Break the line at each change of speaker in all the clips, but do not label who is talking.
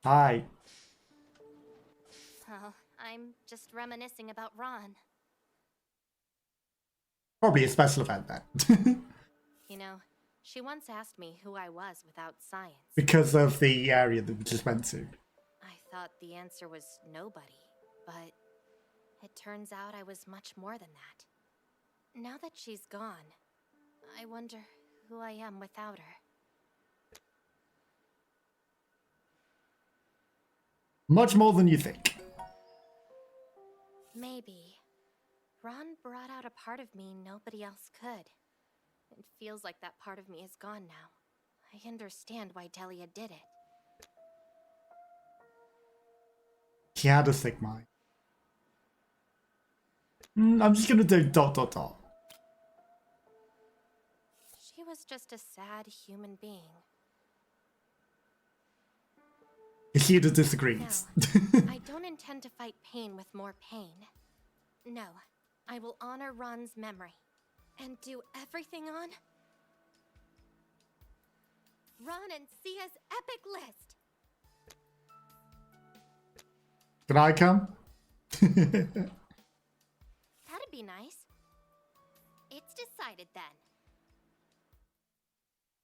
Hi.
Oh, I'm just reminiscing about Ron.
Probably a special event then.
You know, she once asked me who I was without science.
Because of the area that we just went to.
I thought the answer was nobody, but it turns out I was much more than that. Now that she's gone, I wonder who I am without her.
Much more than you think.
Maybe. Ron brought out a part of me nobody else could. It feels like that part of me is gone now. I understand why Delia did it.
She had a sick mind. I'm just gonna do ...
She was just a sad human being.
Ishida disagrees.
No, I don't intend to fight pain with more pain. No, I will honor Ron's memory and do everything on Ron and Sia's epic list.
Can I come?
That'd be nice. It's decided then.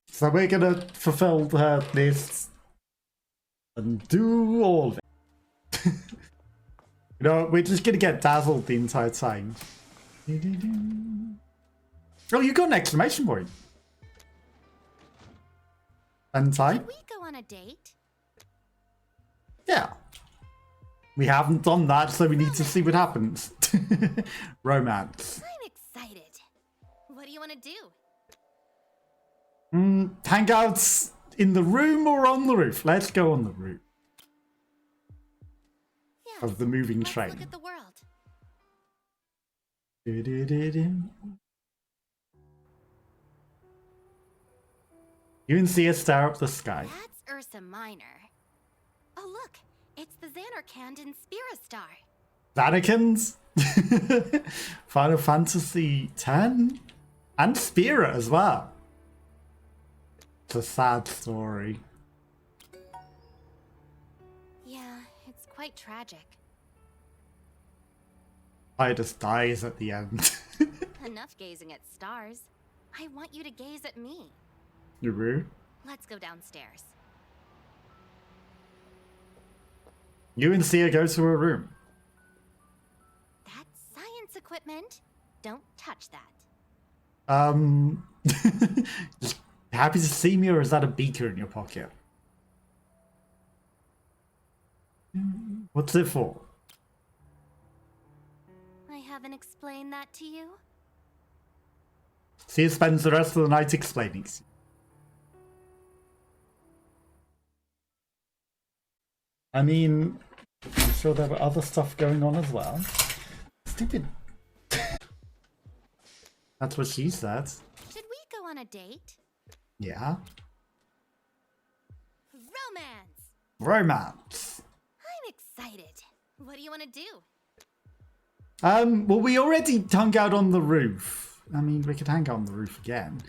So we're gonna fulfill her list and do all of it. You know, we're just gonna get dazzled the entire time. Oh, you got an exclamation point. And time?
Should we go on a date?
Yeah. We haven't done that, so we need to see what happens. Romance.
I'm excited. What do you want to do?
Hangouts in the room or on the roof? Let's go on the roof
Yes,
of the moving
let's
train.
look at the world.
You can see us stare up the sky.
That's Ursa Minor. Oh look, it's the Xanarkand and Spira Star.
Vatican's Final Fantasy X and Spira as well. It's a sad story.
Yeah, it's quite tragic.
Titus dies at the end.
Enough gazing at stars. I want you to gaze at me.
Yuru.
Let's go downstairs.
You and Sia go to her room.
That's science equipment. Don't touch that.
Just happy to see me, or is that a beaker in your pocket? What's it for?
I haven't explained that to you.
Sia spends the rest of the night explaining. I mean, I'm sure there were other stuff going on as well. Stupid. That's what she said.
Should we go on a date?
Yeah.
Romance!
Romance.
I'm excited. What do you want to do?
Well, we already hung out on the roof. I mean, we could hang out on the roof again.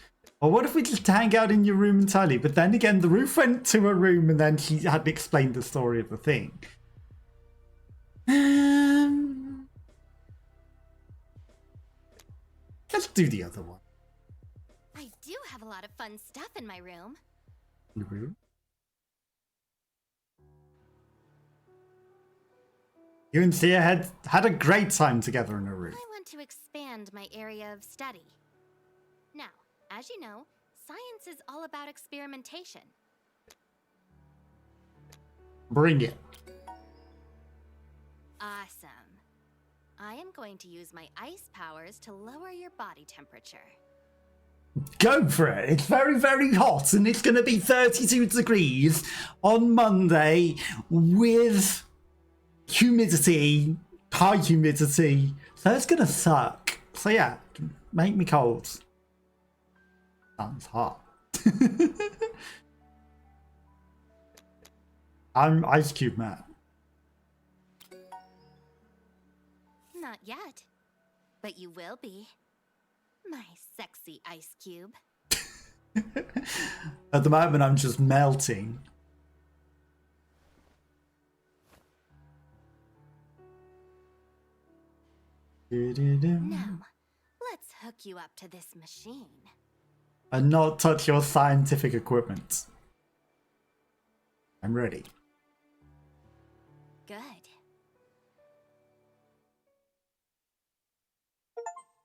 Or what if we just hang out in your room entirely? But then again, the roof went to her room and then she had explained the story of the thing. Let's do the other one.
I do have a lot of fun stuff in my room.
Your room? You and Sia had a great time together in a room.
I want to expand my area of study. Now, as you know, science is all about experimentation.
Bring it.
Awesome. I am going to use my ice powers to lower your body temperature.
Go for it. It's very, very hot and it's going to be 32 degrees on Monday with humidity, high humidity. So it's going to suck. So yeah, make me cold. Sounds hot. I'm Ice Cube Man.
Not yet, but you will be. My sexy ice cube.
At the moment, I'm just melting.
Now, let's hook you up to this machine.
And not touch your scientific equipment. I'm ready.
Good.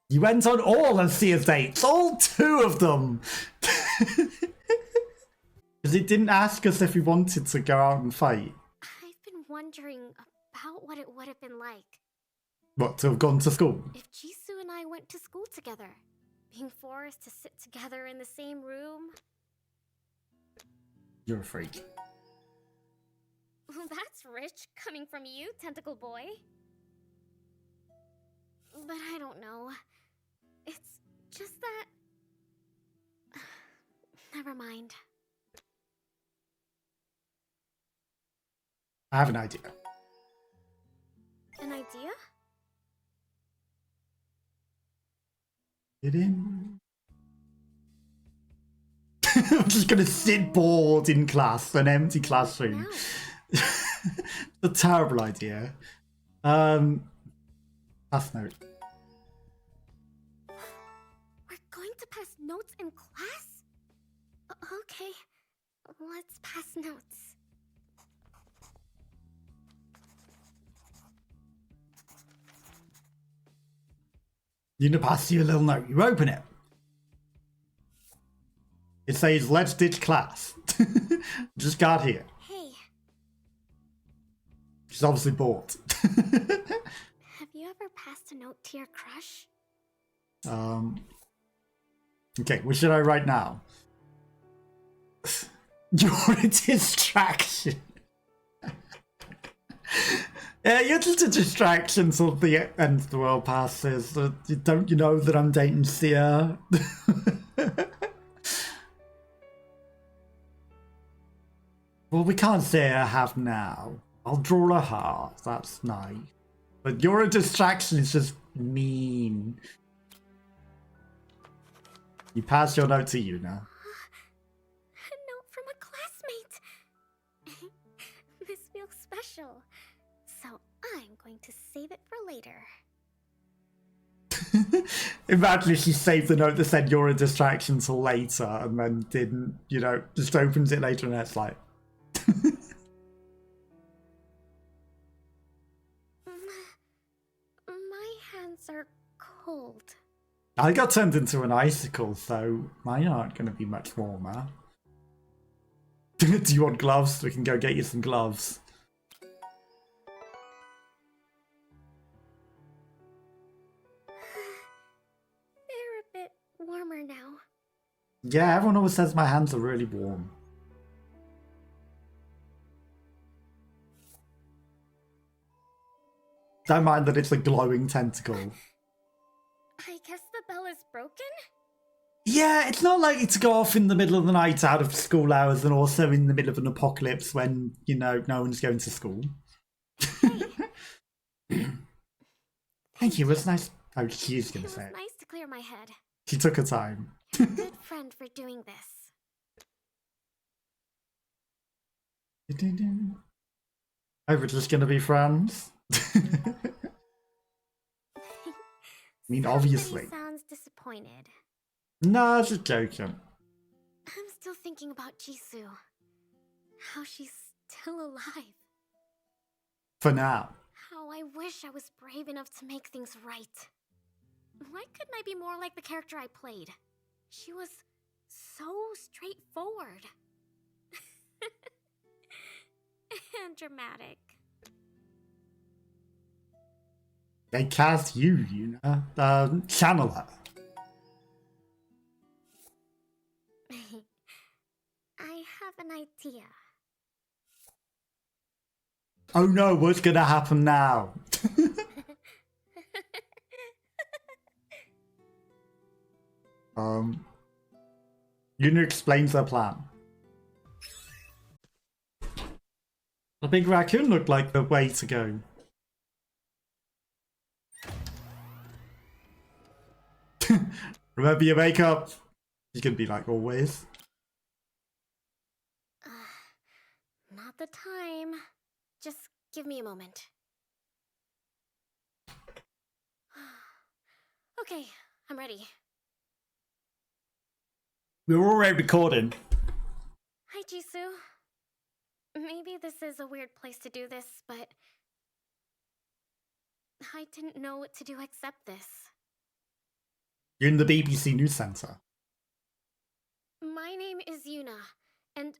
You went on all of Sia's dates, all 2 of them. Because it didn't ask us if we wanted to go out and fight.
I've been wondering about what it would have been like
What, to have gone to school?
if Jisoo and I went to school together. Being forced to sit together in the same room.
You're a freak.
That's rich, coming from you, tentacle boy. But I don't know. It's just that... Never mind.
I have an idea.
An idea?
Get in. I'm just gonna sit bored in class, an empty classroom.
No.
A terrible idea. Pass note.
We're going to pass notes in class? Okay, let's pass notes.
You gonna pass you a little note. You open it. It says, let's ditch class. Just got here.
Hey,
She's obviously bored.
have you ever passed a note to your crush?
Okay, what should I write now? You're a distraction. Yeah, you're just a distraction till the end of the world passes. Don't you know that I'm dating Sia? Well, we can't say I have now. I'll draw a heart. That's nice. But you're a distraction. It's just mean. You pass your note to you now.
A note from a classmate. This feels special. So I'm going to save it for later.
Imagine if she saved the note that said you're a distraction till later and then didn't, you know, just opens it later and it's like...
My hands are cold.
I got turned into an icicle, so mine aren't going to be much warmer. Do you want gloves? We can go get you some gloves.
They're a bit warmer now.
Yeah, everyone always says my hands are really warm. Don't mind that it's a glowing tentacle.
I guess the bell is broken?
Yeah, it's not likely to go off in the middle of the night out of school hours and also in the middle of an apocalypse when, you know, no one's going to school. Thank you, it was nice. Oh, she's going
It
to
was
say it.
nice to clear my head.
She took her time.
You're a good friend for doing this.
Oh, we're just going to be friends? I mean, obviously.
Somebody sounds disappointed.
No, just joking.
I'm still thinking about Jisoo. How she's still alive.
For now.
How I wish I was brave enough to make things right. Why couldn't I be more like the character I played? She was so straightforward. And dramatic.
They cast you, you know. Channel her.
I have an idea.
Oh no, what's gonna happen now? Yuna explains her plan. The big raccoon looked like the way to go. Remember your makeup. You can be like always.
Not the time. Just give me a moment. Okay, I'm ready.
We're already recording.
Hi, Jisoo. Maybe this is a weird place to do this, but I didn't know what to do except this.
You're in the BBC News Centre.
My name is Yuna, and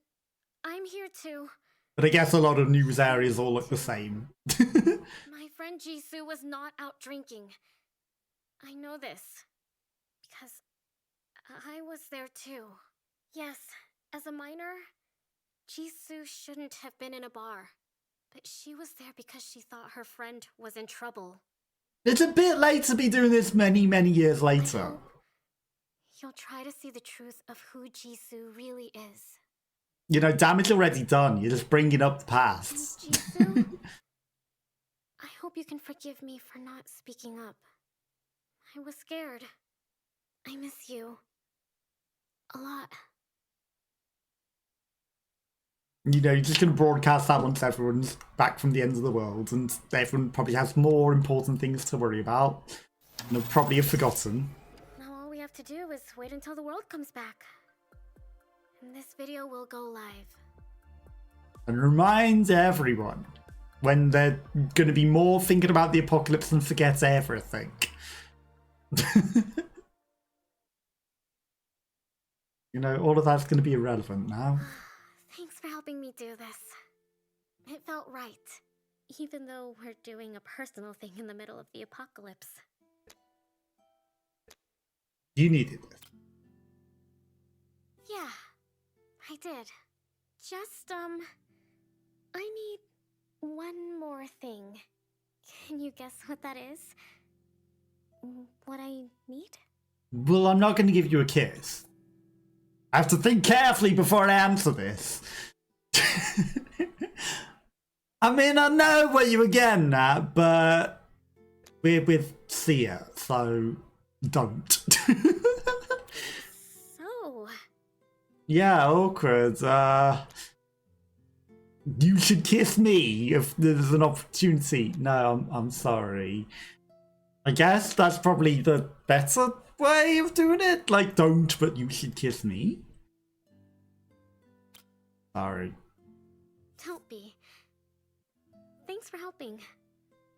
I'm here to...
But I guess a lot of news areas all look the same.
My friend Jisoo was not out drinking. I know this because I was there too. Yes, as a minor, Jisoo shouldn't have been in a bar, but she was there because she thought her friend was in trouble.
It's a bit late to be doing this many, many years later.
I hope you'll try to see the truth of who Jisoo really is.
You know, damage already done. You're just bringing up the
And
past.
Jisoo, I hope you can forgive me for not speaking up. I was scared. I miss you. A lot.
You know, you're just going to broadcast that once everyone's back from the end of the world, and everyone probably has more important things to worry about. And they'll probably have forgotten.
Now all we have to do is wait until the world comes back. And this video will go live.
And remind everyone when they're going to be more thinking about the apocalypse and forget everything. You know, all of that's going to be irrelevant now.
Thanks for helping me do this. It felt right. Even though we're doing a personal thing in the middle of the apocalypse.
You needed it.
Yeah, I did. Just, I need one more thing. Can you guess what that is? What I need?
Well, I'm not going to give you a kiss. I have to think carefully before I answer this. I mean, I know what you were getting at, but we're with Sia, so don't.
So...
Yeah, awkward. You should kiss me if there's an opportunity. No, I'm sorry. I guess that's probably the better way of doing it. Like, don't, but you should kiss me. Sorry.
Don't be. Thanks for helping.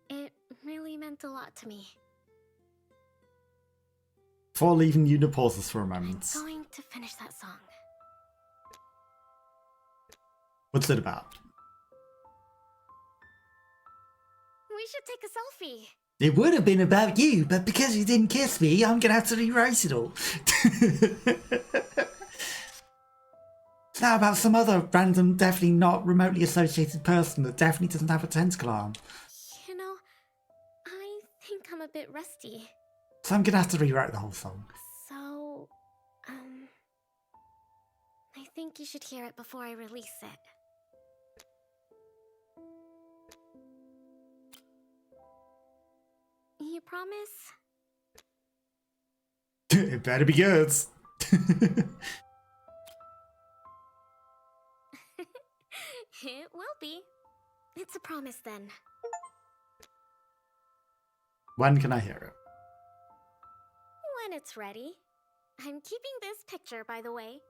It really meant a lot to me.
Before leaving, Una pauses for a moment.
I'm going to finish that song.
What's it about?
We should take a selfie.
It would have been about you, but because you didn't kiss me, I'm gonna have to rewrite it all. It's now about some other random, definitely not remotely associated person that definitely doesn't have a tentacle arm.
You know, I think I'm a bit rusty.
So I'm gonna have to rewrite the whole song.
So, I think you should hear it before I release it. You promise?
It better be good.
It will be. It's a promise then.
When can I hear it?
When it's ready. I'm keeping this picture, by the way.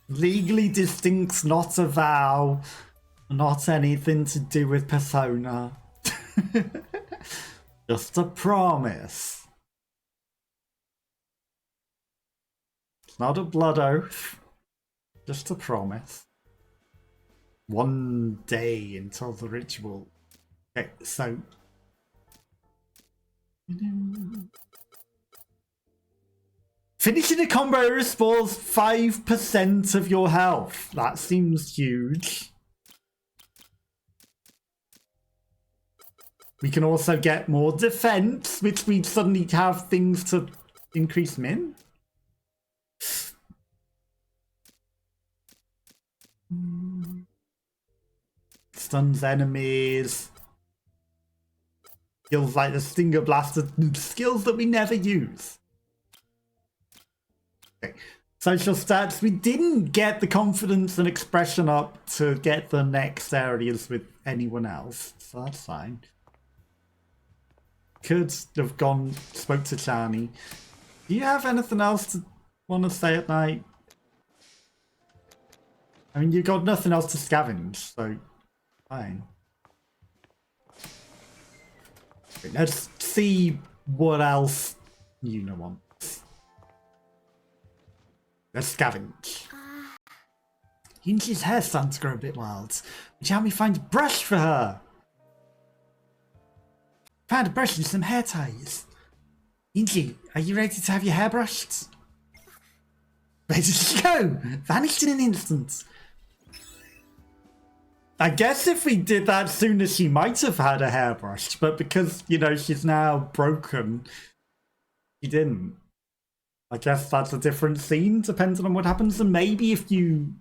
Legally distinct, not a vow. Not anything to do with persona. Just a promise. It's not a blood oath. Just a promise. One day until the ritual. Okay, so... Finishing a combo restores 5% of your health. That seems huge. We can also get more defense, which we suddenly have things to increase min. Stuns enemies. Skills like the Stinger Blaster, skills that we never use. Okay. Social stats, we didn't get the confidence and expression up to get the next areas with anyone else, so that's fine. could have gone, spoke to Chani. Do you have anything else to want to say at night? I mean, you've got nothing else to scavenge, so fine. Wait, let's see what else Yuna wants. Let's scavenge. Yuna's hair's starting to grow a bit wild. Would you help me find a brush for her? Found a brush and some hair ties. Inji, are you ready to have your hair brushed? Where did she go? Vanished in an instant. I guess if we did that sooner, she might have had a hair brushed, but because, you know, she's now broken, she didn't. I guess that's a different scene, depending on what happens. And maybe if you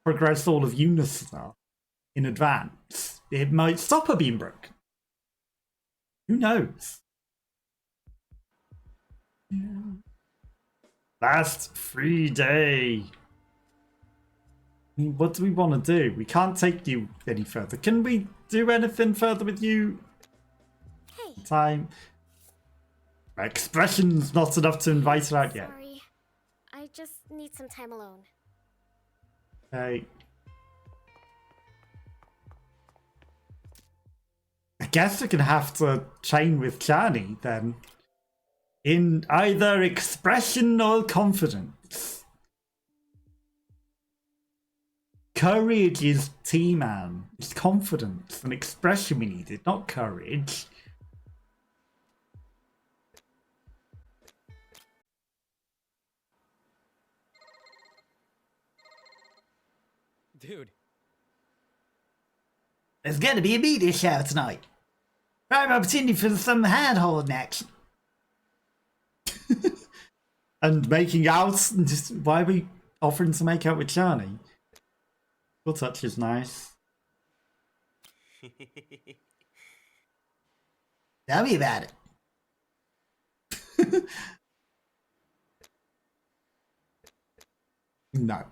progress all of Yuna's stuff in advance, it might stop her being broken. Who knows? Last free day. I mean, what do we want to do? We can't take you any further. Can we do anything further with you?
Hey.
Time. My expression's not enough to invite her out yet.
Sorry. I just need some time alone.
Okay. I guess we're gonna have to chain with Chani then. In either expression or confidence. Courage is T-Man. It's confidence and expression we needed, not courage.
Dude.
There's gonna be a media show tonight. Prime opportunity for some hand-holding action. And making out. Just, why are we offering to make out with Chani? Your touch is nice. Tell me about it. No.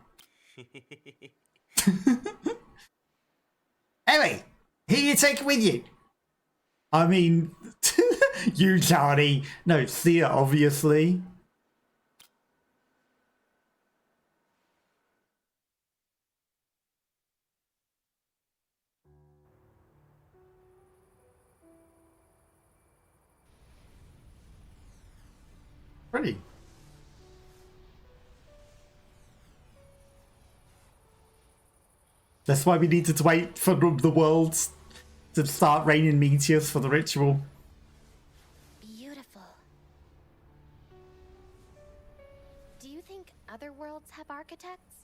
Anyway, who you taking with you? I mean, you, Charlie. No, it's Thea, obviously. Pretty. That's why we needed to wait for the world to start raining meteors for the ritual.
Beautiful. Do you think other worlds have architects?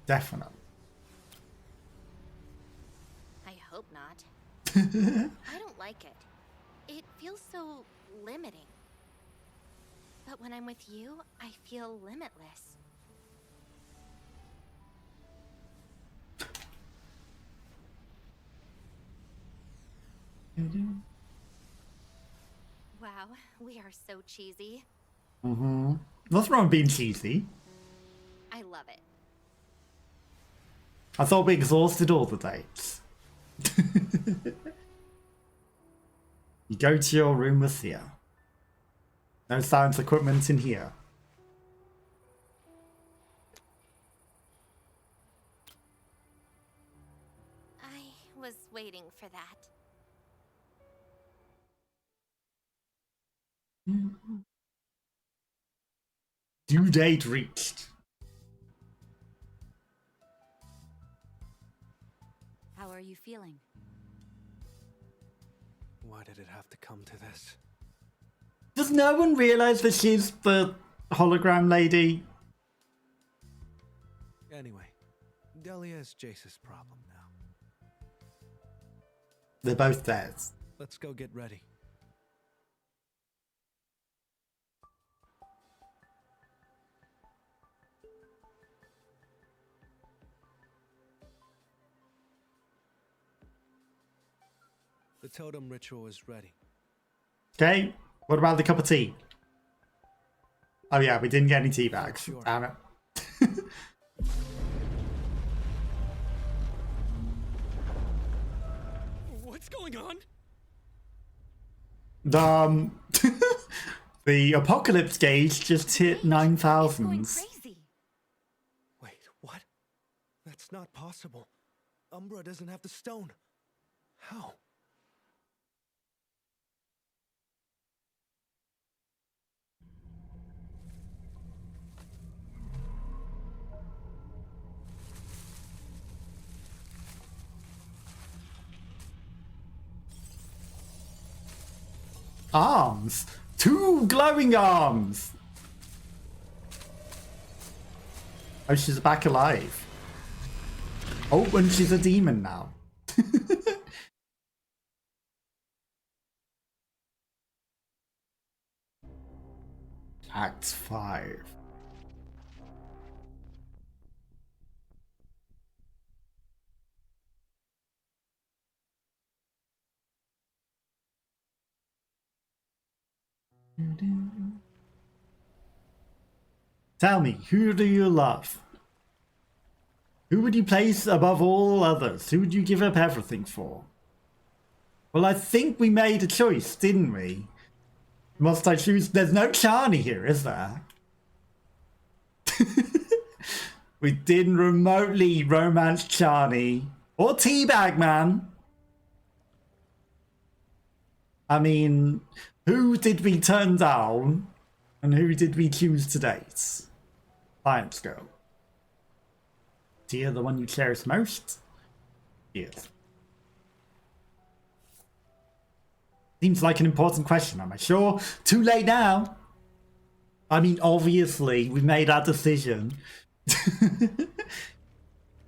Definitely.
I hope not. I don't like it. It feels so limiting. But when I'm with you, I feel limitless. Wow, we are so cheesy.
Mm-hmm. Nothing wrong with being cheesy.
I love it.
I thought we exhausted all the dates. You go to your room with Thea. No science equipment in here.
I was waiting for that.
Due date reached.
How are you feeling?
Why did it have to come to this?
Does no one realize that she's the hologram lady?
Anyway, Delia is Jace's problem now.
They're both dead.
Let's go get ready. The totem ritual is ready.
Okay, what about the cup of tea? Oh yeah, we didn't get any tea bags.
Sure.
Damn it.
What's going on?
Um, the apocalypse gauge just hit
It's going
9,000.
crazy.
Wait, what? That's not possible. Umbra doesn't have the stone. How?
Arms! 2 glowing arms! Oh, she's back alive. Oh, and she's a demon now. Act 5. Tell me, who do you love? Who would you place above all others? Who would you give up everything for? Well, I think we made a choice, didn't we? Must I choose? There's no Charlie here, is there? We didn't remotely romance Charlie or Teabag Man. I mean, who did we turn down and who did we choose to date? Science girl. Dear, the one you cherish most? Yes. Seems like an important question, am I sure? Too late now. I mean, obviously, we made our decision.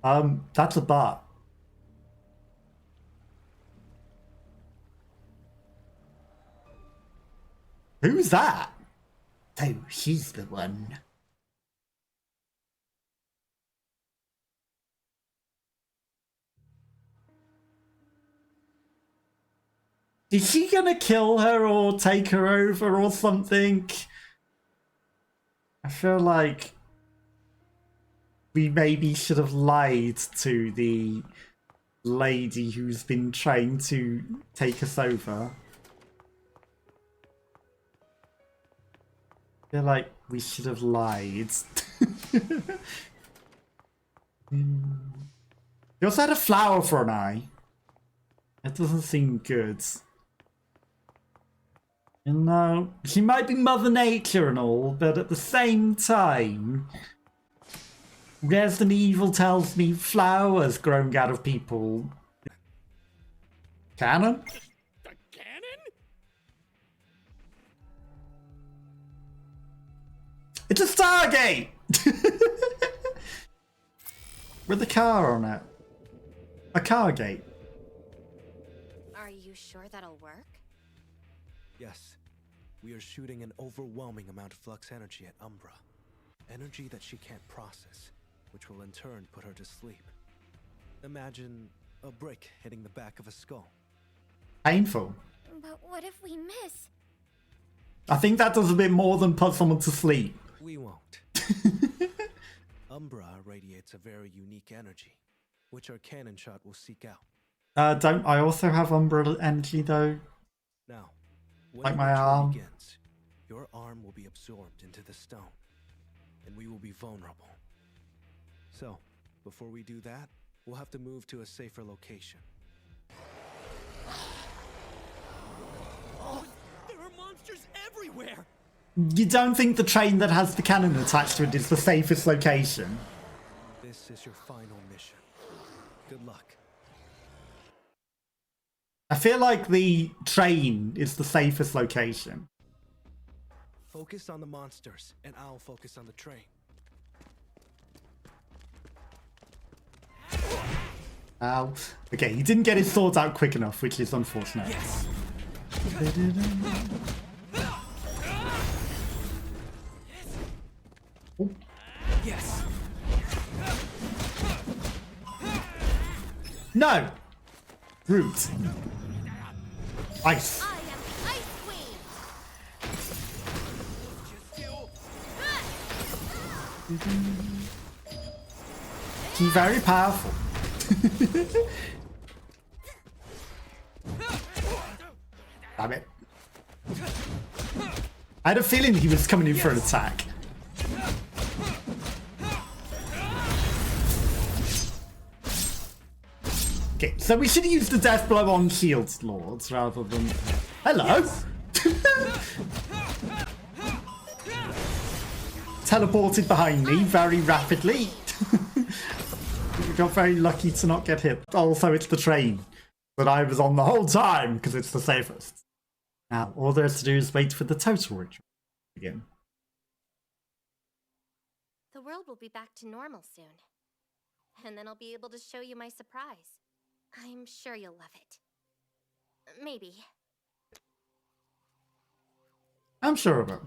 That's a but. Who's that? Oh, she's the one. Is she gonna kill her or take her over or something? I feel like we maybe should have lied to the lady who's been trained to take us over. I feel like we should have lied. You also had a flower for an eye. It doesn't seem good. You know, she might be Mother Nature and all, but at the same time, Resident Evil tells me flowers growing out of people. Canon?
The cannon?
It's a Stargate! With a car on it. A car gate.
Are you sure that'll work?
Yes. We are shooting an overwhelming amount of flux energy at Umbra. Energy that she can't process, which will in turn put her to sleep. Imagine a brick hitting the back of a skull.
Painful.
But what if we miss?
I think that does a bit more than put someone to sleep.
We won't. Umbra radiates a very unique energy, which our cannon shot will seek out.
Don't I also have Umbra energy though?
Now, when
Like
the
my
ritual
arm.
begins, your arm will be absorbed into the stone, and we will be vulnerable. So, before we do that, we'll have to move to a safer location.
There are monsters everywhere!
You don't think the train that has the cannon attached to it is the safest location?
This is your final mission. Good luck.
I feel like the train is the safest location.
Focus on the monsters, and I'll focus on the train.
Ow. Okay, he didn't get his swords out quick enough, which is unfortunate.
Yes! Yes!
No! Root. Ice.
I am the Ice Queen!
She's very powerful. Damn it. I had a feeling he was coming in for an attack. Okay, so we should have used the death blow on Shield Lords rather than... Hello! Teleported behind me very rapidly. We got very lucky to not get hit. Also, it's the train that I was on the whole time because it's the safest. Now, all there is to do is wait for the total ritual to begin.
The world will be back to normal soon. And then I'll be able to show you my surprise. I'm sure you'll love it. Maybe.
I'm sure of it.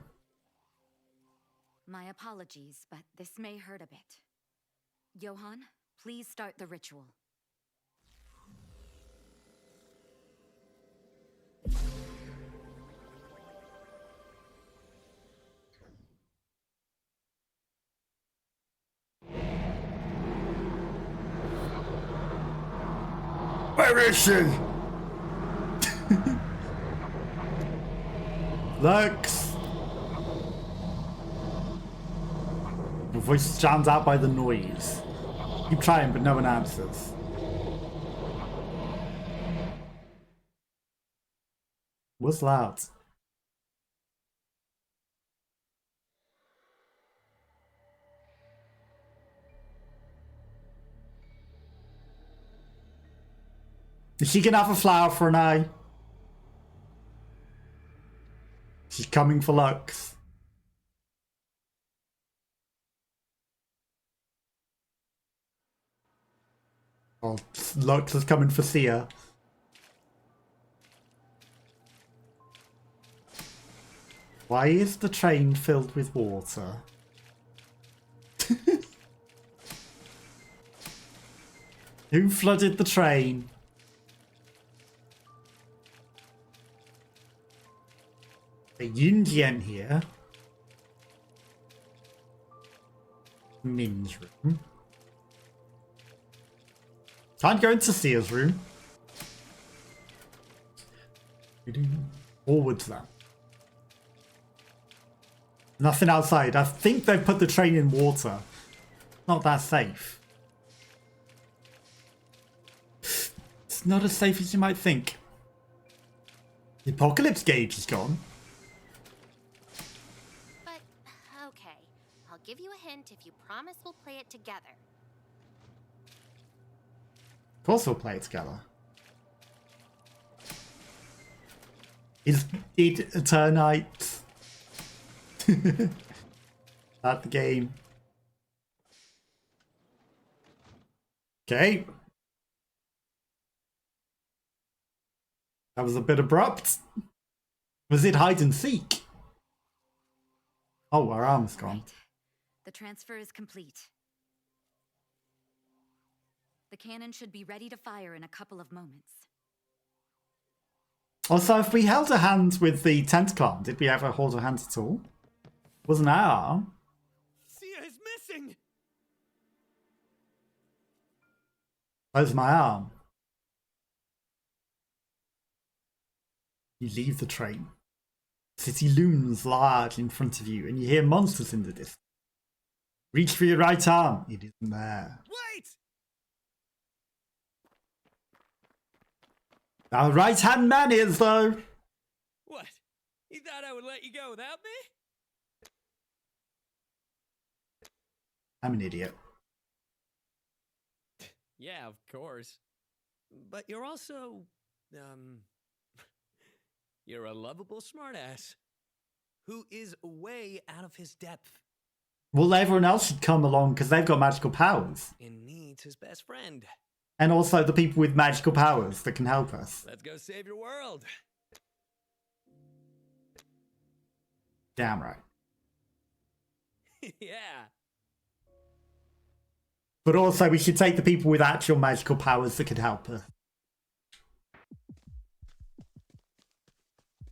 My apologies, but this may hurt a bit. Johann, please start the ritual.
Where is she? Lux. Your voice stands out by the noise. Keep trying, but no one answers. What's that? Is she gonna have a flower for an eye? She's coming for Lux. Oh, Lux is coming for Sia. Why is the train filled with water? Who flooded the train? A Yunjian here. Min's room. Can't go into Sia's room. Forward to that. Nothing outside. I think they've put the train in water. Not that safe. It's not as safe as you might think. The apocalypse gauge is gone.
But, okay. I'll give you a hint if you promise we'll play it together.
Of course we'll play it together. Is it Eternights? At the game. Okay. That was a bit abrupt. Was it hide and seek? Oh, our arm's gone.
Right. The transfer is complete. The cannon should be ready to fire in a couple of moments.
Also, if we held a hand with the tentacle, did we ever hold a hand at all? Wasn't our arm?
Sia is missing!
Where's my arm? You leave the train. City looms large in front of you, and you hear monsters in the distance. Reach for your right arm. It isn't there.
Wait!
Our right-hand man is, though.
What? You thought I would let you go without me?
I'm an idiot.
Yeah, of course. But you're also, you're a lovable smartass who is way out of his depth
Well, everyone else should come along because they've got magical powers.
and needs his best friend.
And also the people with magical powers that can help us.
Let's go save your world.
Damn right.
Yeah.
But also we should take the people with actual magical powers that could help us.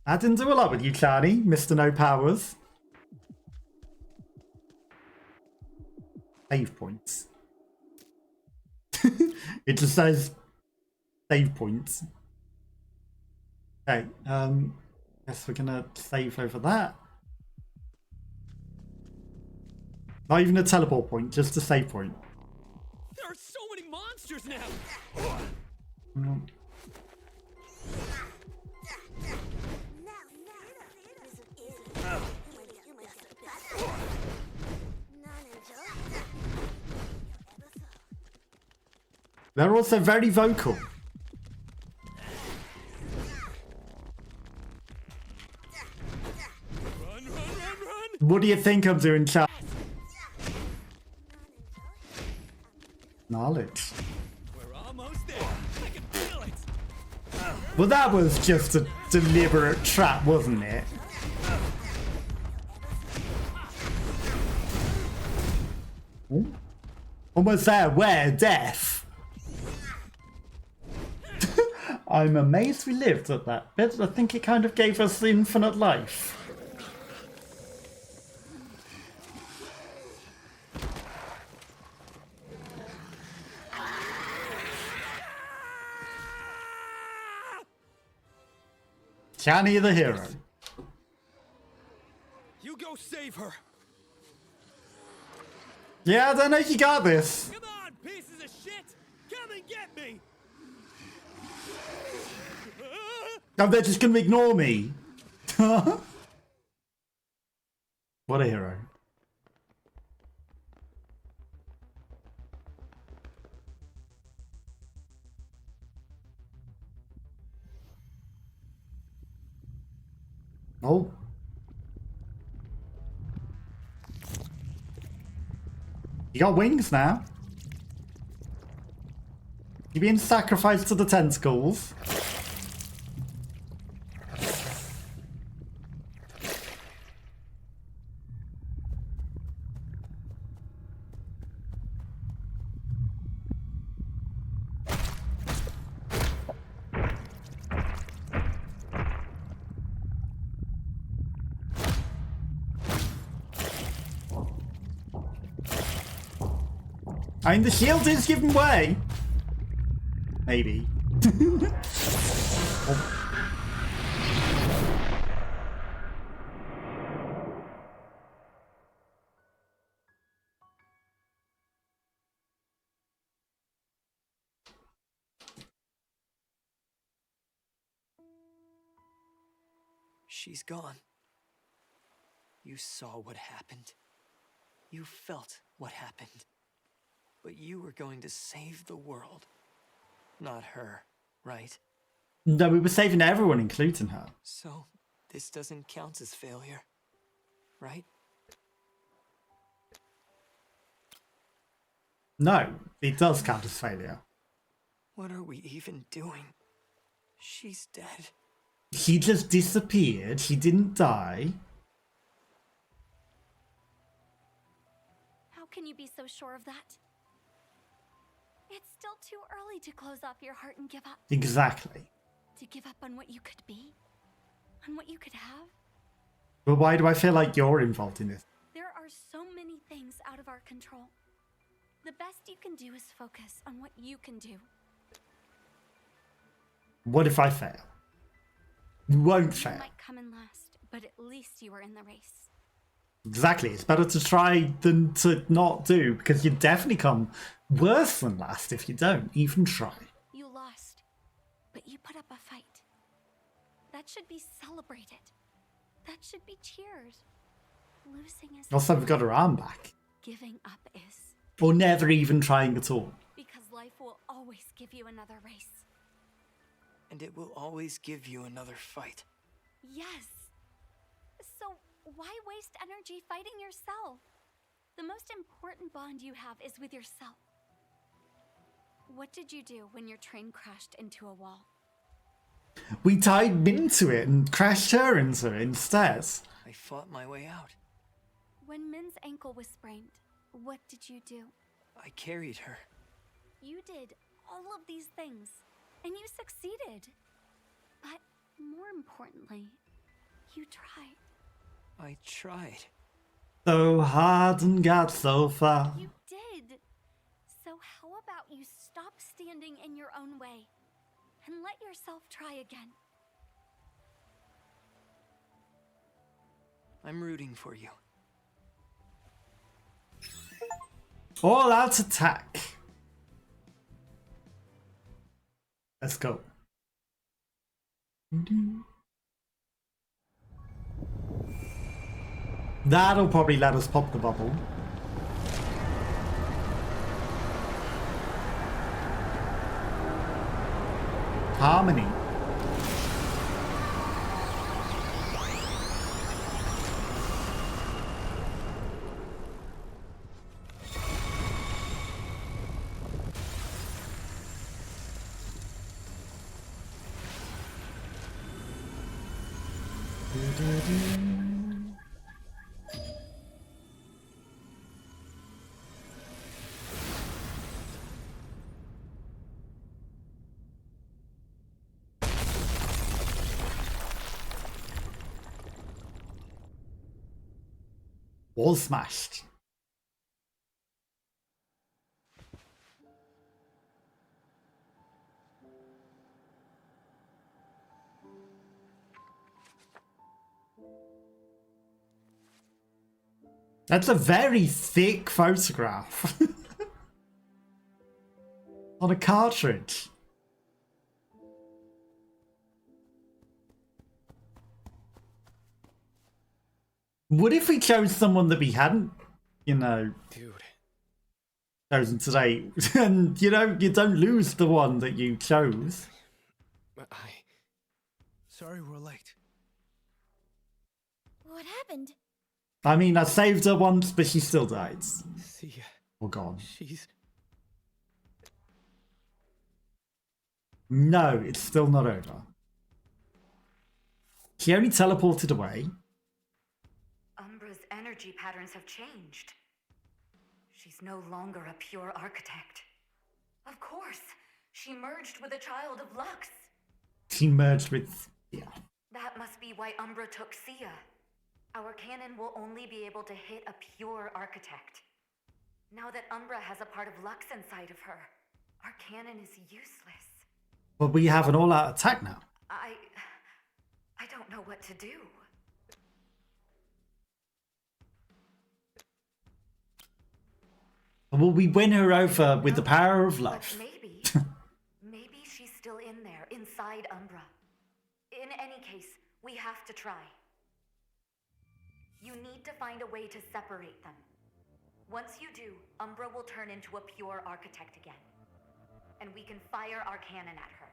I didn't do a lot with you, Charlie, Mr. No Powers. Save points. It just says save points. Okay, Guess we're gonna save over that. Not even a teleport point, just a save point.
There are so many monsters now.
They're also very vocal.
Run, run, run, run.
What do you think I'm doing, chat? Knowledge.
We're almost there. I can feel it.
Well, that was just a deliberate trap, wasn't it? Ooh. Almost there. Where? Death. I'm amazed we lived at that bit. I think it kind of gave us infinite life. Chani the hero.
You go save her.
Yeah, I don't know if you got this.
Come on, pieces of shit. Come and get me.
Oh, they're just gonna ignore me. What a hero. Oh. You got wings now. You're being sacrificed to the tentacles. I mean, the shield is giving way. Maybe. Oh.
She's gone. You saw what happened. You felt what happened. But you were going to save the world. Not her, right?
No, we were saving everyone, including her.
So, this doesn't count as failure, right?
No, it does count as failure.
What are we even doing? She's dead.
She just disappeared. She didn't die.
How can you be so sure of that? It's still too early to close off your heart and give up.
Exactly.
To give up on what you could be? On what you could have?
But why do I feel like you're involved in this?
There are so many things out of our control. The best you can do is focus on what you can do.
What if I fail? You won't
You
fail.
might come in last, but at least you were in the race.
Exactly. It's better to try than to not do, because you definitely come worse than last if you don't even try.
You lost, but you put up a fight. That should be celebrated. That should be cheered. Losing is
Also, we've got her arm back.
giving up is.
Or never even trying at all.
Because life will always give you another race.
And it will always give you another fight.
Yes. So why waste energy fighting yourself? The most important bond you have is with yourself. What did you do when your train crashed into a wall?
We tied into it and crashed her into it instead.
I fought my way out.
When Min's ankle was sprained, what did you do?
I carried her.
You did all of these things, and you succeeded. But more importantly, you tried.
I tried.
So hard and got so far.
You did. So how about you stop standing in your own way and let yourself try again?
I'm rooting for you.
All out attack. Let's go. That'll probably let us pop the bubble. Harmony. Wall smashed. That's a very thick photograph. On a cartridge. What if we chose someone that we hadn't, you know,
Dude.
chosen today? And, you know, you don't lose the one that you chose.
Sorry we're late.
What happened?
I mean, I saved her once, but she still died.
See ya.
Oh, God.
She's...
No, it's still not over. She only teleported away.
Umbra's energy patterns have changed. She's no longer a pure architect. Of course, she merged with a child of Lux.
She merged with... yeah.
That must be why Umbra took Sia. Our cannon will only be able to hit a pure architect. Now that Umbra has a part of Lux inside of her, our cannon is useless.
But we have an all-out attack now.
I don't know what to do.
Will we win her over with the power of love?
But maybe she's still in there, inside Umbra. In any case, we have to try. You need to find a way to separate them. Once you do, Umbra will turn into a pure architect again. And we can fire our cannon at her.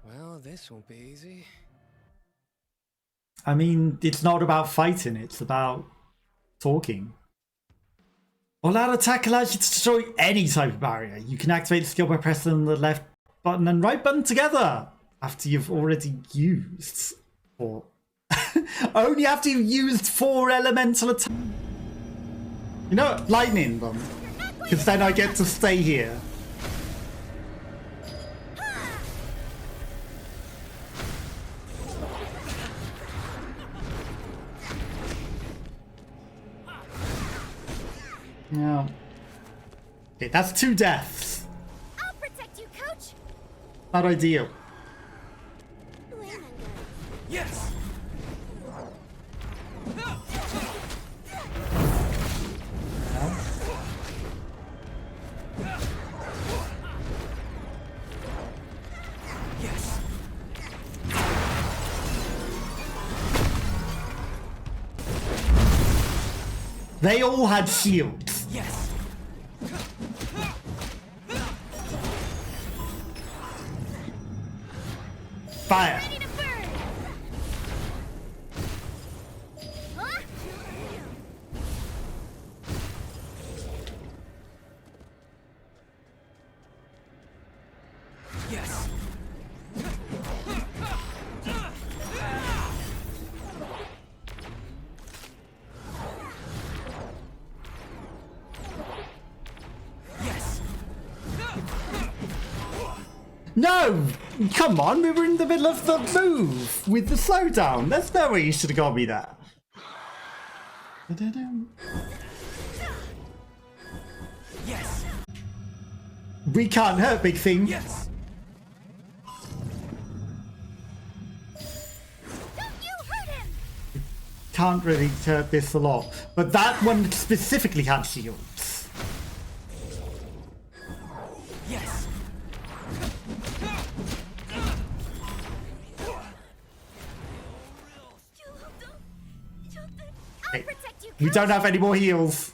Well, this won't be easy.
I mean, it's not about fighting, it's about talking. All-out attack allows you to destroy any type of barrier. You can activate the skill by pressing the left button and right button together after you've already used or only after you've used 4 elemental attacks. You know what? Lightning them, because then I get to stay here. No. Okay, that's 2 deaths.
I'll protect you, Coach.
Not ideal.
Yes! Yes!
They all had shields.
Yes!
Fire.
Ready to burn. Huh?
Yes! Yes!
No! Come on, we were in the middle of the move with the slowdown. There's no way you should have got me there.
Yes!
We can't hurt, big thing.
Yes!
Don't you hurt him!
can't really hurt this a lot. But that one specifically had shields.
Yes.
Okay. We don't have any more heals.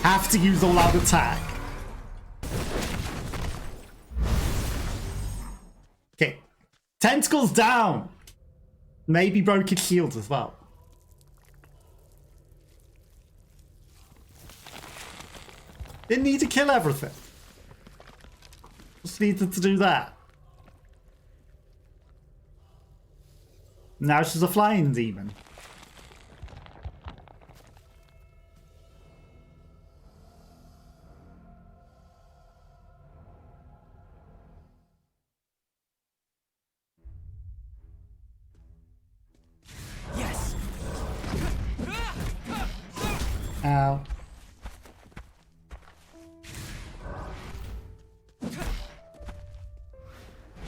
Have to use all out attack. Okay. Tentacles down. Maybe broke its shield as well. Didn't need to kill everything. Just needed to do that. Now she's a flying demon.
Yes.
Ow.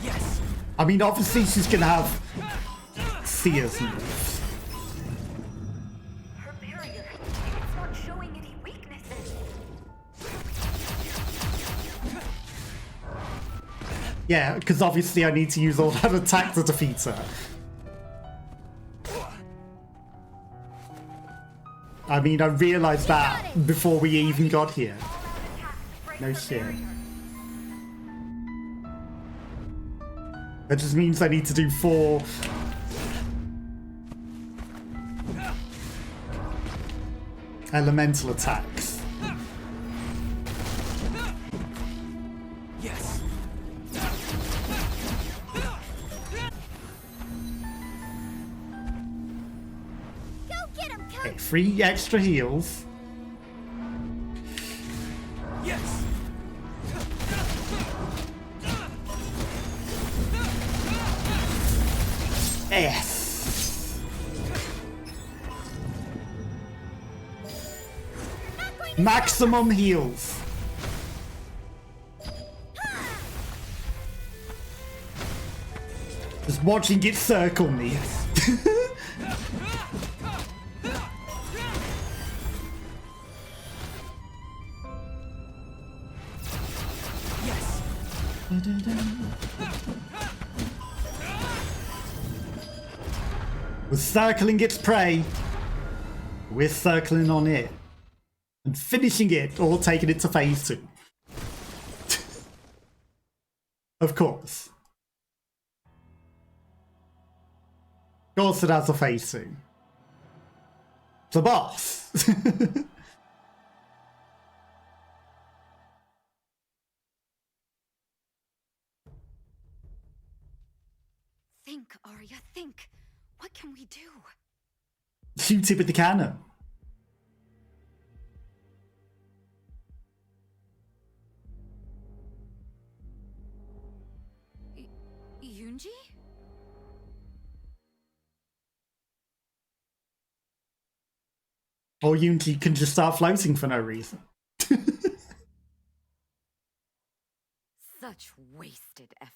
Yes.
I mean, obviously she's gonna have Seer's moves.
Her barrier, it's not showing any weaknesses.
Yeah, because obviously I need to use all that attack to defeat her. I mean, I realized that before we even got here. No shit. That just means I need to do 4 elemental attacks.
Yes.
Okay, 3 extra heals.
Yes.
Yes. Maximum heals. Just watching it circle me.
Yes.
We're circling its prey. We're circling on it. And finishing it or taking it to phase 2. Of course. Of course it has a phase 2. It's a boss.
Think, Arya, think. What can we do?
Shoot it with the cannon.
Yunji?
Or Yunji can just start floating for no reason.
Such wasted effort.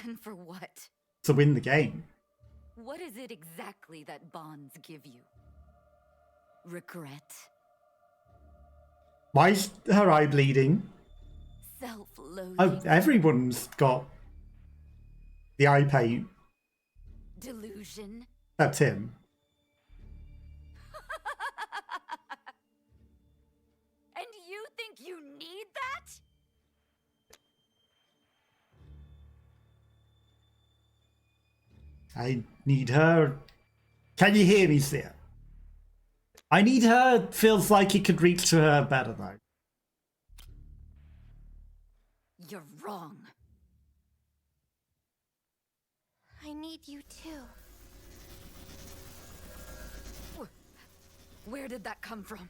And for what?
To win the game.
What is it exactly that bonds give you? Regret?
Why is her eye bleeding?
Self-loathing?
Oh, everyone's got the eye paint.
Delusion?
Except him.
And you think you need that?
I need her. Can you hear me, Sia? I need her. Feels like it could reach to her better, though.
You're wrong.
I need you too.
Where did that come from?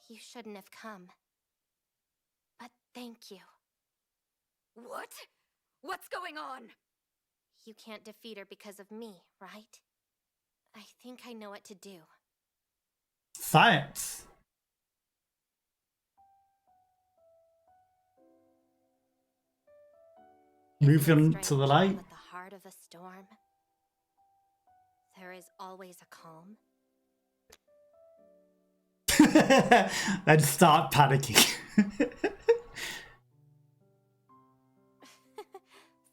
You shouldn't have come. But thank you.
What? What's going on?
You can't defeat her because of me, right? I think I know what to do.
Science. Moving to the light.
At the heart of a storm, there is always a calm.
Then start panicking.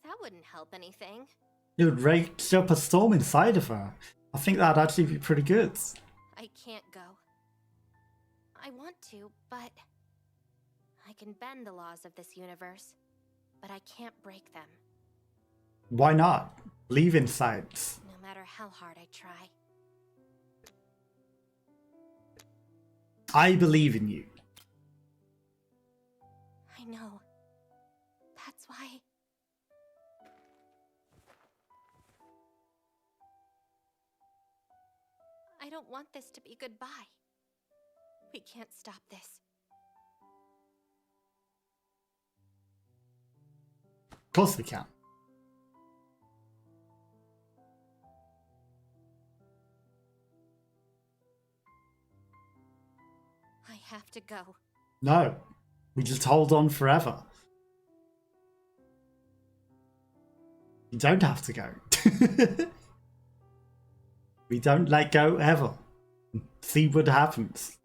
That wouldn't help anything.
It would raise up a storm inside of her. I think that'd actually be pretty good.
I can't go. I want to, but I can bend the laws of this universe, but I can't break them.
Why not? Believe in science.
No matter how hard I try.
I believe in you.
I know. That's why. I don't want this to be goodbye. We can't stop this.
Of course we can.
I have to go.
No. We just hold on forever. You don't have to go. We don't let go ever. See what happens.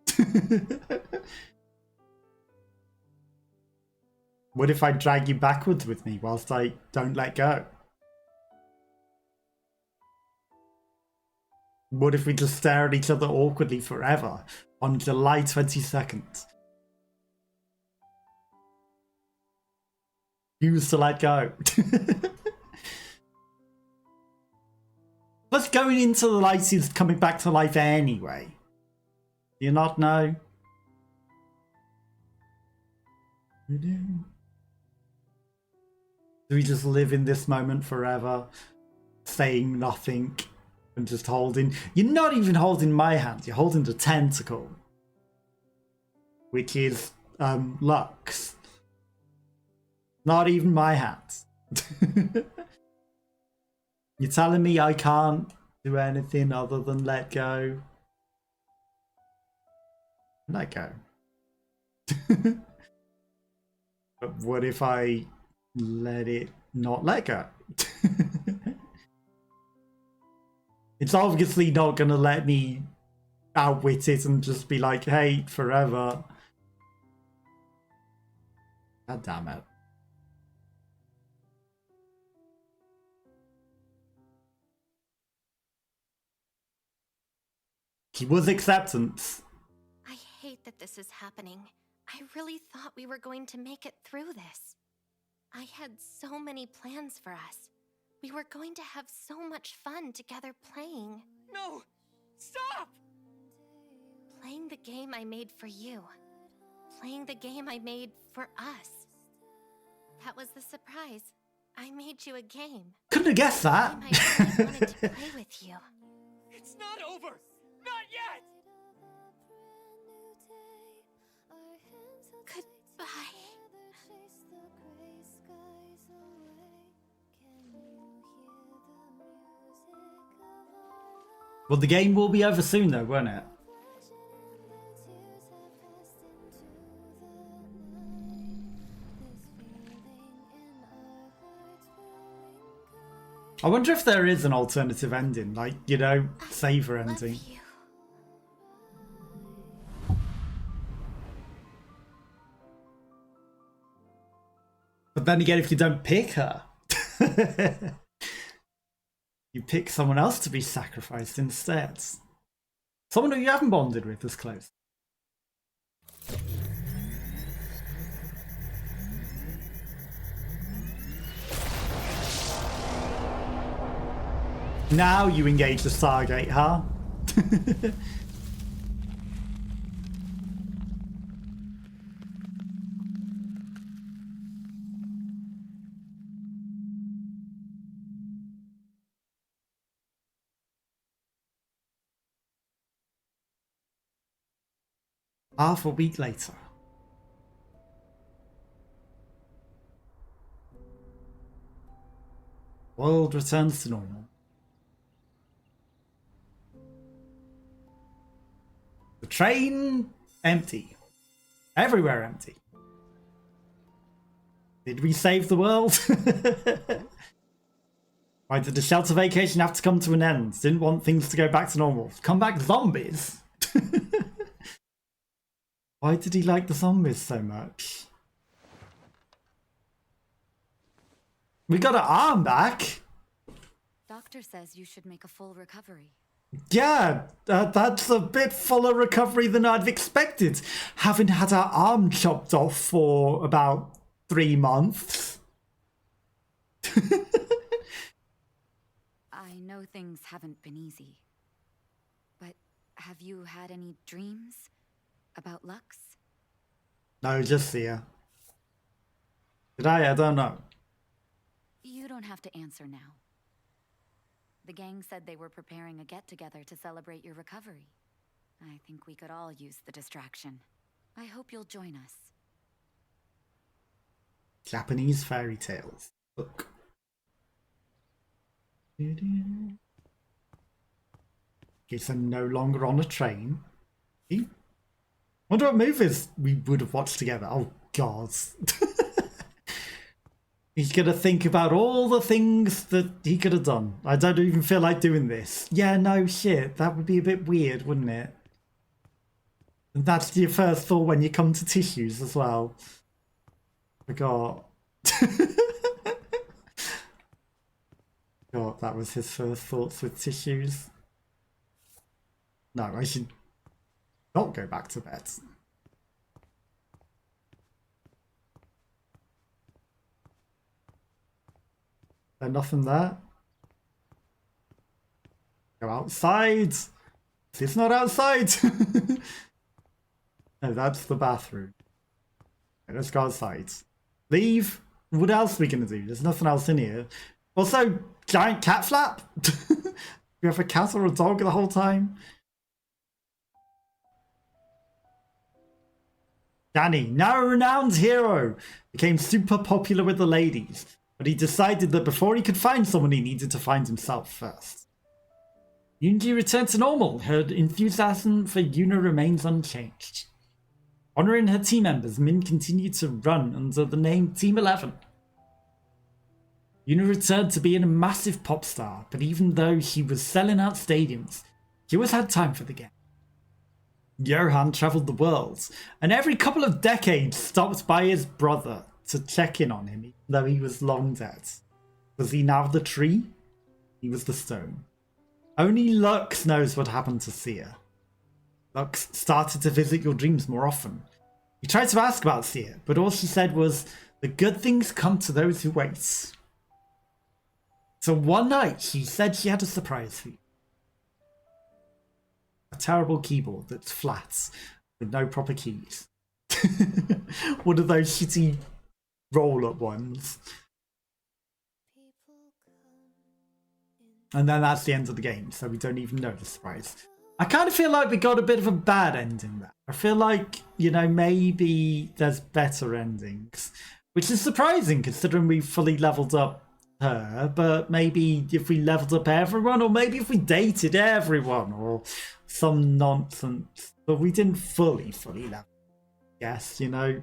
What if I drag you backwards with me whilst I don't let go? What if we just stare at each other awkwardly forever on July 22nd? Choose to let go. Plus, going into the light is coming back to life anyway. Do you not know? Do we just live in this moment forever, saying nothing and just holding? You're not even holding my hand, you're holding the tentacle, which is Lux. Not even my hand. You're telling me I can't do anything other than let go? Let go. But what if I let it not let go? It's obviously not going to let me outwit it and just be like, hey, forever. God damn it. He was acceptance.
I hate that this is happening. I really thought we were going to make it through this. I had so many plans for us. We were going to have so much fun together playing.
No! Stop!
Playing the game I made for you. Playing the game I made for us. That was the surprise. I made you a game.
Couldn't have guessed that.
A game I really wanted to play with you.
It's not over! Not yet!
Goodbye.
Well, the game will be over soon though, won't it? I wonder if there is an alternative ending, like, you know, saver ending.
Love you.
But then again, if you don't pick her, you pick someone else to be sacrificed instead. Someone who you haven't bonded with as close. Now you engage the Stargate, huh? Half a week later. World returns to normal. The train, empty. Everywhere empty. Did we save the world? Why did the shelter vacation have to come to an end? Didn't want things to go back to normal. Come back zombies? Why did he like the zombies so much? We got our arm back.
Doctor says you should make a full recovery.
Yeah, that's a bit fuller recovery than I'd expected. Having had our arm chopped off for about 3 months.
I know things haven't been easy. But have you had any dreams about Lux?
No, just Sia. Did I? I don't know.
You don't have to answer now. The gang said they were preparing a get-together to celebrate your recovery. I think we could all use the distraction. I hope you'll join us.
Japanese fairy tales. Look. Guess I'm no longer on a train. Wonder what movies we would have watched together. Oh, God. He's gonna think about all the things that he could have done. I don't even feel like doing this. Yeah, no shit. That would be a bit weird, wouldn't it? And that's your first thought when you come to tissues as well. Forgot. God, that was his first thoughts with tissues. No, I should not go back to bed. There's nothing there. Go outside. It's not outside. No, that's the bathroom. Okay, let's go outside. Leave. What else are we gonna do? There's nothing else in here. Also, giant cat flap. You have a cat or a dog the whole time. Danny, now a renowned hero, became super popular with the ladies. But he decided that before he could find someone, he needed to find himself first. Yoongi returned to normal. Her enthusiasm for Yuna remains unchanged. Honoring her team members, Min continued to run under the name Team 11. Yuna returned to being a massive pop star, but even though he was selling out stadiums, he always had time for the game. Johan travelled the world, and every couple of decades stopped by his brother to check in on him, even though he was long dead. Was he now the tree? He was the stone. Only Lux knows what happened to Sia. Lux started to visit your dreams more often. You tried to ask about Sia, but all she said was, "The good things come to those who wait." So one night, she said she had a surprise for you. A terrible keyboard that's flat, with no proper keys. One of those shitty roll-up ones. And then that's the end of the game, so we don't even know the surprise. I kind of feel like we got a bit of a bad ending there. I feel like, you know, maybe there's better endings. Which is surprising, considering we fully leveled up her. But maybe if we leveled up everyone, or maybe if we dated everyone, or some nonsense. But we didn't fully level. Yes, you know.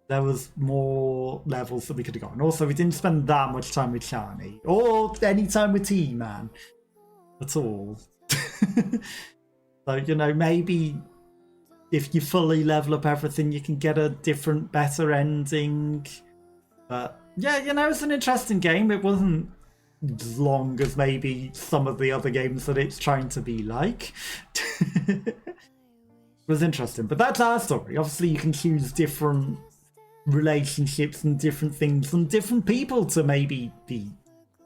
There was more levels that we could have gotten. Also, we didn't spend that much time with Shani. Or any time with T-Man. At all. So, you know, maybe if you fully level up everything, you can get a different, better ending. But, yeah, you know, it's an interesting game. It wasn't as long as maybe some of the other games that it's trying to be like. It was interesting. But that's our story. Obviously, you can choose different relationships and different things and different people to maybe be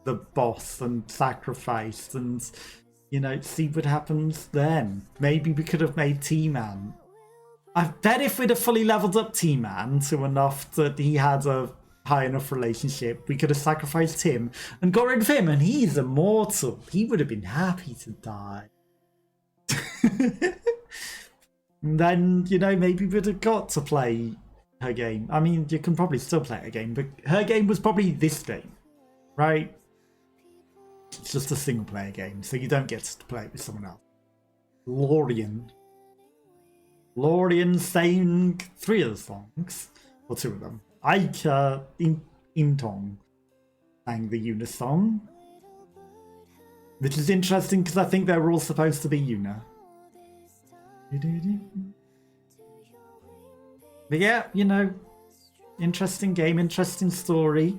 the boss and sacrifice and, you know, see what happens then. Maybe we could have made T-Man. I bet if we'd have fully leveled up T-Man to enough that he had a high enough relationship, we could have sacrificed him and got rid of him, and he's immortal. He would have been happy to die. then, you know, maybe we'd have got to play her game. I mean, you can probably still play her game, but her game was probably this game, right? It's just a single player game, so you don't get to play it with someone else. Lorian sang 3 of the songs, or 2 of them. Aika Intong sang the Yuna song, which is interesting because I think they were all supposed to be Yuna. But yeah, you know, interesting game, interesting story.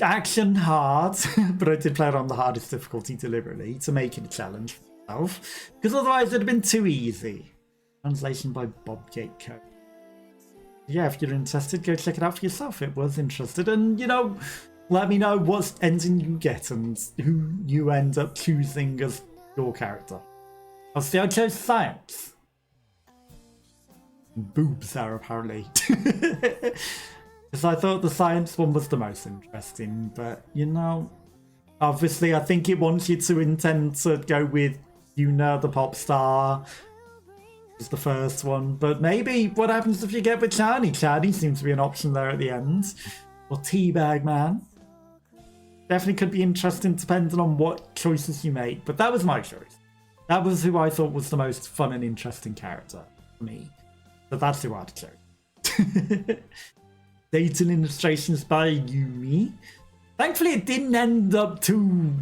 Action hard, but I did play it on the hardest difficulty deliberately to make it a challenge for myself, because otherwise it'd have been too easy. Translation by Bob Gateco. Yeah, if you're interested, go check it out for yourself. It was interested, and you know, let me know what ending you get and who you end up choosing as your character. Obviously, I chose science. Boobs there, apparently. Because I thought the science one was the most interesting, but you know, obviously I think it wants you to intend to go with Yuna, the pop star, is the first one, but maybe what happens if you get with Chani? Chani seems to be an option there at the end. Or Teabag Man. Definitely could be interesting depending on what choices you make, but that was my choice. That was who I thought was the most fun and interesting character for me. But that's who I'd choose. Dayton illustrations by Yumi. Thankfully it didn't end up too,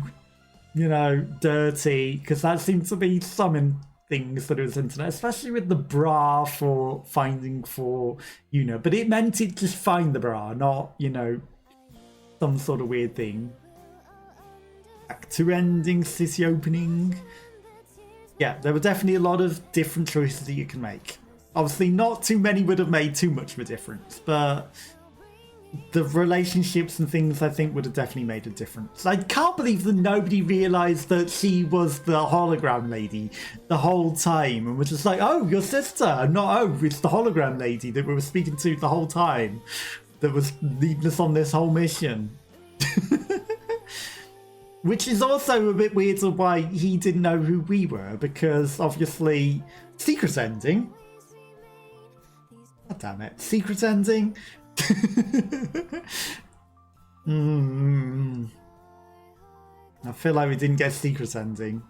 you know, dirty, because that seems to be some things that it was internet, especially with the bra for finding for, you know, but it meant it just find the bra, not, you know, some sort of weird thing. Back to ending, city opening. Yeah, there were definitely a lot of different choices that you can make. Obviously, not too many would have made too much of a difference, but the relationships and things I think would have definitely made a difference. I can't believe that nobody realised that she was the hologram lady the whole time and was just like, oh, your sister, not, oh, it's the hologram lady that we were speaking to the whole time that was leading us on this whole mission. Which is also a bit weird of why he didn't know who we were, because obviously, secret ending. God damn it, secret ending. I feel like we didn't get secret ending.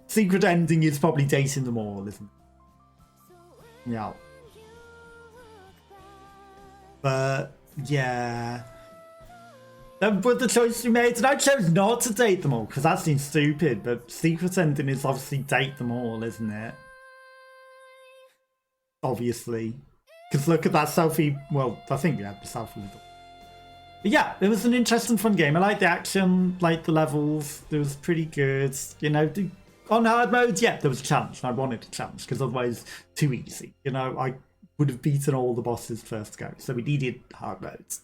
Secret ending is probably dating them all, isn't it? Yeah. But yeah, that was the choice we made, and I chose not to date them all because that seems stupid. But secret ending is obviously date them all, isn't it? Obviously. Because look at that selfie. Well, I think we had the selfie with them. But yeah, it was an interesting, fun game. I liked the action, liked the levels. It was pretty good. You know, on hard mode, yeah, there was a challenge. And I wanted a challenge because otherwise, too easy. You know, I would have beaten all the bosses first go. So we needed hard modes.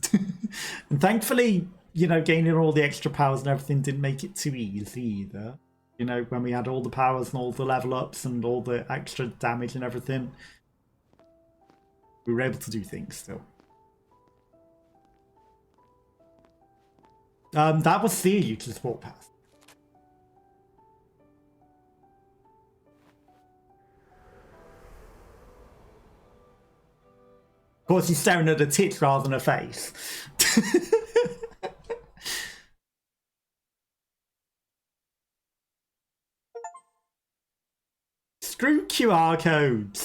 And thankfully, you know, gaining all the extra powers and everything didn't make it too easy either. You know, when we had all the powers and all the level ups and all the extra damage and everything, we were able to do things still. That was Thea you just walked past. Of course, he's staring at a tit rather than a face. Screw QR codes.